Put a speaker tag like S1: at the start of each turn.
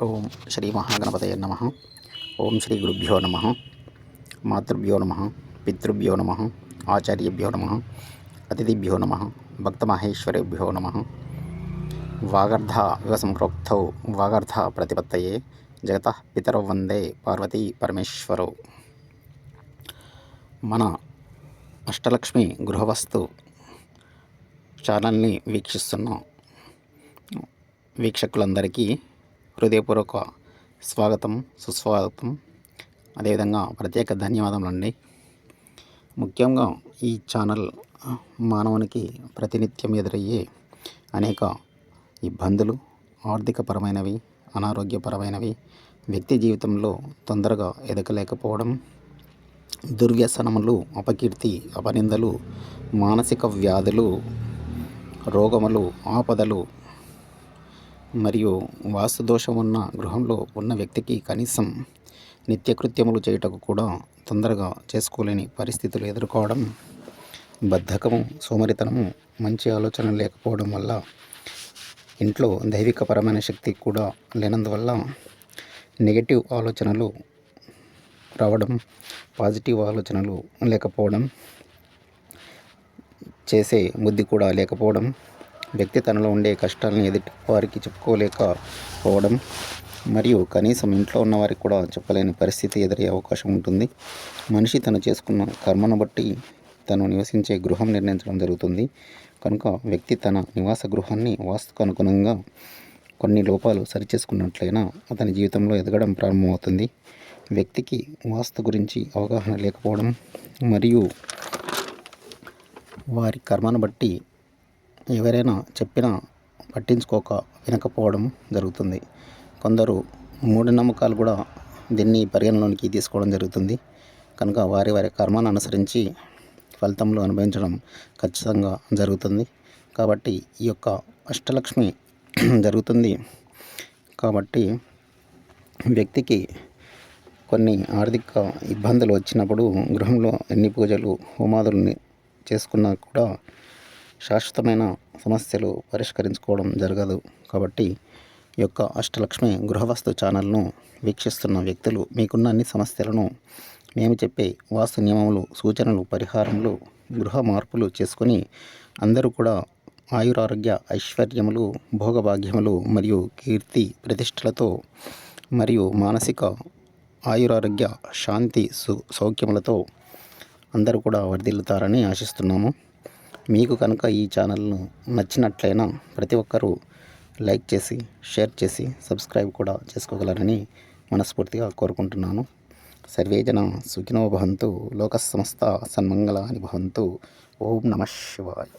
S1: ఓం శ్రీ మహాగణపతయ నమ. ఓం శ్రీ గురుభ్యో నమ. మాతృభ్యో నమ, పితృభ్యో నమ, ఆచార్యభ్యో నమ, అతిథిభ్యో నమ, భక్తమహేశ్వరేభ్యో నమ. వాగర్ధ ఇవ సంప్రోక్తౌ వాగర్ధ ప్రతిపత్తయే జగతః పితరౌ వందే పార్వతీ పరమేశ్వరౌ. మన అష్టలక్ష్మి గృహవస్తు ఛానల్ని వీక్షిస్తున్న వీక్షకులందరికీ హృదయపూర్వక స్వాగతం, సుస్వాగతం, అదేవిధంగా ప్రత్యేక ధన్యవాదములండి. ముఖ్యంగా ఈ ఛానల్ మానవునికి ప్రతినిత్యం ఎదురయ్యే అనేక ఇబ్బందులు, ఆర్థికపరమైనవి, అనారోగ్యపరమైనవి, వ్యక్తి జీవితంలో తొందరగా ఎదగలేకపోవడం, దుర్వ్యసనములు, అపకీర్తి, అపనిందలు, మానసిక వ్యాధులు, రోగములు, ఆపదలు మరియు వాస్తుదోషం ఉన్న గృహంలో ఉన్న వ్యక్తికి కనీసం నిత్యకృత్యములు చేయుటకు కూడా తొందరగా చేసుకోలేని పరిస్థితులు ఎదుర్కోవడం, బద్ధకము, సోమరితనము, మంచి ఆలోచన లేకపోవడం వల్ల ఇంట్లో దైవికపరమైన శక్తి కూడా లేనందువల్ల నెగటివ్ ఆలోచనలు రావడం, పాజిటివ్ ఆలోచనలు లేకపోవడం, చేసే బుద్ధి కూడా లేకపోవడం, వ్యక్తి తనలో ఉండే కష్టాలను ఎదుటి వారికి చెప్పుకోలేకపోవడం మరియు కనీసం ఇంట్లో ఉన్న వారికి కూడా చెప్పలేని పరిస్థితి ఎదురయ్యే అవకాశం ఉంటుంది. మనిషి తను చేసుకున్న కర్మను బట్టి తను నివసించే గృహం నిర్ణయించడం జరుగుతుంది. కనుక వ్యక్తి తన నివాస గృహాన్ని వాస్తుకు అనుగుణంగా కొన్ని లోపాలు సరిచేసుకున్నట్లయినా అతని జీవితంలో ఎదగడం ప్రారంభమవుతుంది. వ్యక్తికి వాస్తు గురించి అవగాహన లేకపోవడం మరియు వారి కర్మను బట్టి ఎవరైనా చెప్పినా పట్టించుకోక వినకపోవడం జరుగుతుంది. కొందరు మూఢనమ్మకాలు కూడా దీన్ని పరిగణలోనికి తీసుకోవడం జరుగుతుంది. కనుక వారి వారి కర్మను అనుసరించి ఫలితంలో అనుభవించడం ఖచ్చితంగా జరుగుతుంది. కాబట్టి ఈ యొక్క అష్టలక్ష్మి జరుగుతుంది కాబట్టి వ్యక్తికి కొన్ని ఆర్థిక ఇబ్బందులు వచ్చినప్పుడు గృహంలో ఎన్ని పూజలు, హోమాదులు చేసుకున్నా కూడా శాశ్వతమైన సమస్యలు పరిష్కరించుకోవడం జరగదు. కాబట్టి ఈ యొక్క అష్టలక్ష్మి గృహవస్తు ఛానల్ను వీక్షిస్తున్న వ్యక్తులు మీకున్న అన్ని సమస్యలను మేము చెప్పే వాస్తు నియమములు, సూచనలు, పరిహారములు, గృహ మార్పులు చేసుకొని అందరూ కూడా ఆయురారోగ్య ఐశ్వర్యములు, భోగభాగ్యములు మరియు కీర్తి ప్రతిష్టలతో మరియు మానసిక ఆయురారోగ్య శాంతి సౌఖ్యములతో అందరూ కూడా వర్ధిల్లుతారని ఆశిస్తున్నాము. మీకు కనుక ఈ ఛానల్ను నచ్చినట్లయినా ప్రతి ఒక్కరూ లైక్ చేసి, షేర్ చేసి, సబ్స్క్రైబ్ కూడా చేసుకోగలరని మనస్ఫూర్తిగా కోరుకుంటున్నాను. సర్వే జన సుఖినో భవంతు, లోక సమస్త సన్మంగళాని భవంతు. ఓం నమః శివాయ.